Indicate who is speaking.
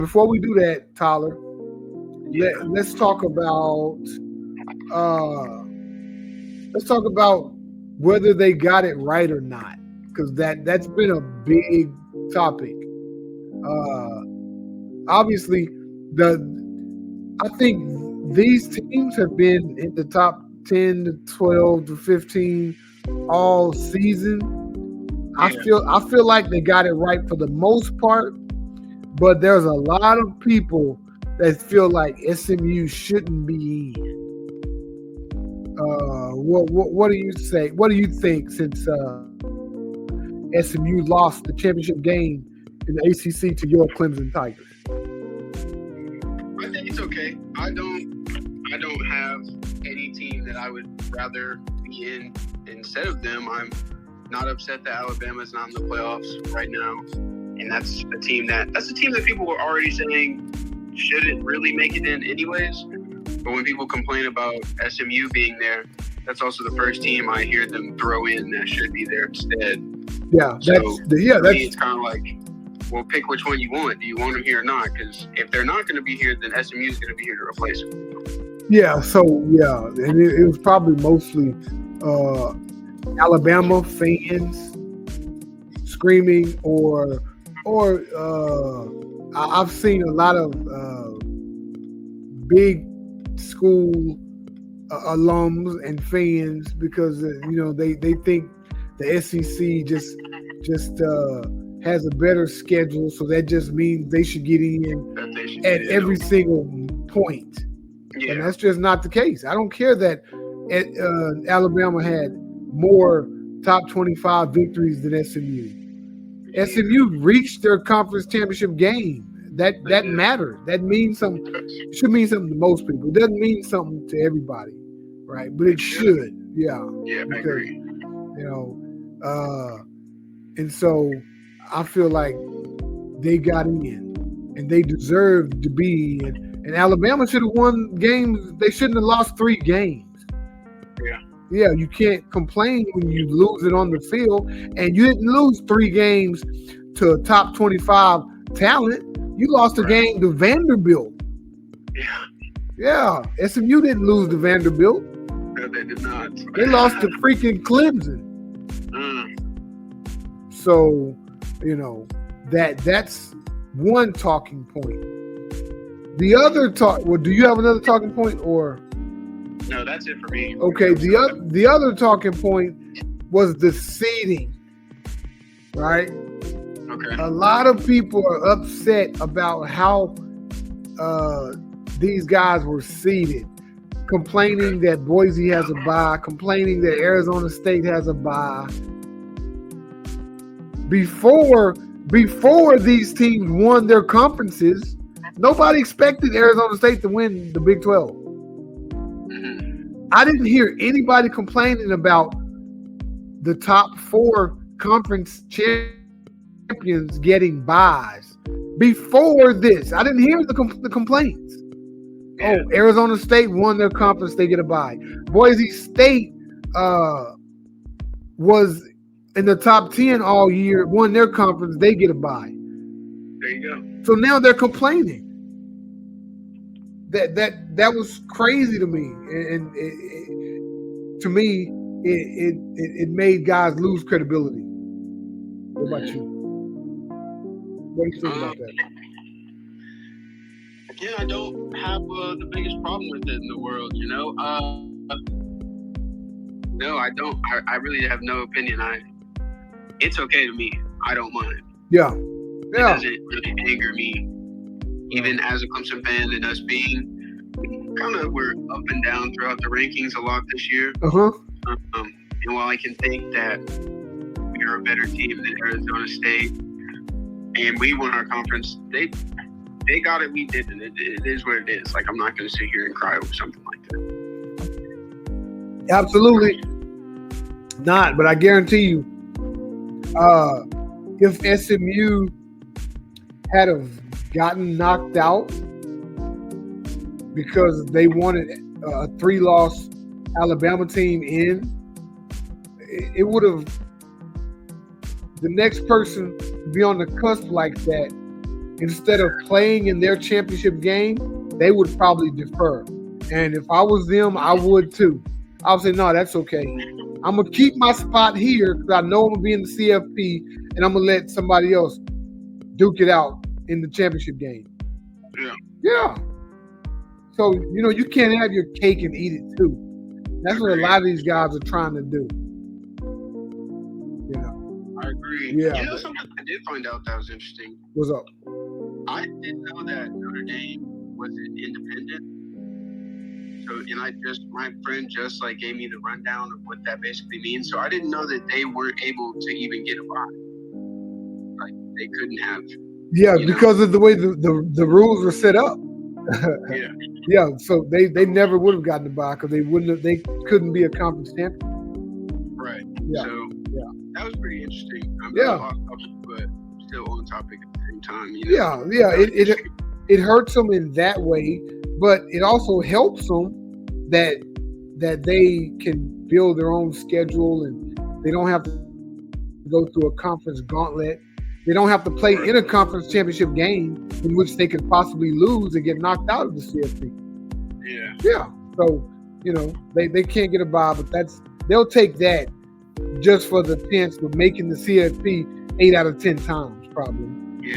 Speaker 1: before we do that, Tyler, let's talk about uh, whether they got it right or not, because that's been a big topic. Uh, Obviously, the I think these teams have been in the top 10 to 12 to 15 all season.
Speaker 2: Yeah.
Speaker 1: I feel like they got it right for the most part, but there's a lot of people that feel like SMU shouldn't be in. What do you say? What do you think since SMU lost the championship game in the ACC to your Clemson Tigers?
Speaker 2: I think it's okay. I don't have any team that I would rather be in instead of them. I'm not upset that Alabama's not in the playoffs right now, and that's a team that people were already saying shouldn't really make it in anyways. But when people complain about SMU being there, that's also the first team I hear them throw in that should be there instead.
Speaker 1: Yeah,
Speaker 2: it's kind of like, well, pick which one you want. Do you want them here or not? Because if they're not going to be here, then SMU is going to be here to replace them.
Speaker 1: Yeah, and it was probably mostly Alabama fans screaming, or I've seen a lot of big school alums and fans because they think the SEC just has a better schedule, so that just means they should get in at every single point.
Speaker 2: Yeah.
Speaker 1: And that's just not the case. I don't care that Alabama had more top 25 victories than SMU. SMU reached their conference championship game. That matters. That means something. It should mean something to most people. It doesn't mean something to everybody, right? But it should. Yeah.
Speaker 2: Yeah,
Speaker 1: because,
Speaker 2: I agree.
Speaker 1: And so I feel like they got in and they deserved to be in. And Alabama should have won games. They shouldn't have lost 3 games.
Speaker 2: Yeah.
Speaker 1: Yeah, you can't complain when you lose it on the field. And you didn't lose 3 games to a top 25 talent. You lost a game to Vanderbilt.
Speaker 2: Yeah.
Speaker 1: Yeah. SMU didn't lose to Vanderbilt.
Speaker 2: No, they did not.
Speaker 1: They lost to freaking Clemson. So, that's one talking point. The other do you have another talking point or?
Speaker 2: No, that's it for me.
Speaker 1: Okay, the other talking point was the seeding, right?
Speaker 2: Okay.
Speaker 1: A lot of people are upset about how these guys were seeded, complaining that Boise has a bye, complaining that Arizona State has a bye. Before these teams won their conferences, nobody expected Arizona State to win the Big 12.
Speaker 2: Mm-hmm.
Speaker 1: I didn't hear anybody complaining about the top 4 conference champions getting byes. Before this, I didn't hear the complaints.
Speaker 2: Yeah.
Speaker 1: Oh, Arizona State won their conference, they get a bye. Boise State was in the top 10 all year, won their conference, they get a bye.
Speaker 2: There you go.
Speaker 1: So now they're complaining. That was crazy to me, and to me, it made guys lose credibility. What about you? What do you think about that?
Speaker 2: Again, I don't have the biggest problem with it in the world. No, I don't. I really have no opinion. It's okay to me. I don't mind.
Speaker 1: Yeah.
Speaker 2: It doesn't really anger me. Even as a Clemson fan and us being we're up and down throughout the rankings a lot this year.
Speaker 1: Uh-huh.
Speaker 2: And while I can think that we are a better team than Arizona State and we won our conference, they got it, we didn't. It is what it is. Like, I'm not going to sit here and cry over something like that.
Speaker 1: Absolutely not. But I guarantee you, if SMU had have gotten knocked out because they wanted a 3-loss Alabama team in, it would have, the next person to be on the cusp like that, instead of playing in their championship game, they would probably defer. And if I was them, I would too. I would say, no, that's okay. I'm going to keep my spot here because I know I'm going to be in the CFP, and I'm going to let somebody else duke it out in the championship game. Yeah. So, you can't have your cake and eat it too. That's what a lot of these guys are trying to do.
Speaker 2: I agree.
Speaker 1: Yeah.
Speaker 2: Something I did find out that was interesting.
Speaker 1: What's up?
Speaker 2: I didn't know that Notre Dame was independent. So, my friend just like gave me the rundown of what that basically means. So I didn't know that they weren't able to even get a bye. Like they couldn't have.
Speaker 1: Yeah, because of the way the rules were set up.
Speaker 2: Yeah.
Speaker 1: Yeah, so they never would have gotten a bye because they couldn't be a conference champion.
Speaker 2: Right.
Speaker 1: Yeah.
Speaker 2: So that was pretty interesting. Off topic, but still on topic at the same time.
Speaker 1: Yeah. It hurts them in that way, but it also helps them that they can build their own schedule and they don't have to go through a conference gauntlet. They don't have to play in a conference championship game in which they could possibly lose and get knocked out of the CFP.
Speaker 2: Yeah.
Speaker 1: Yeah. So, they can't get a bye, but they'll take that just for the chance of making the CFP 8 out of 10 times, probably.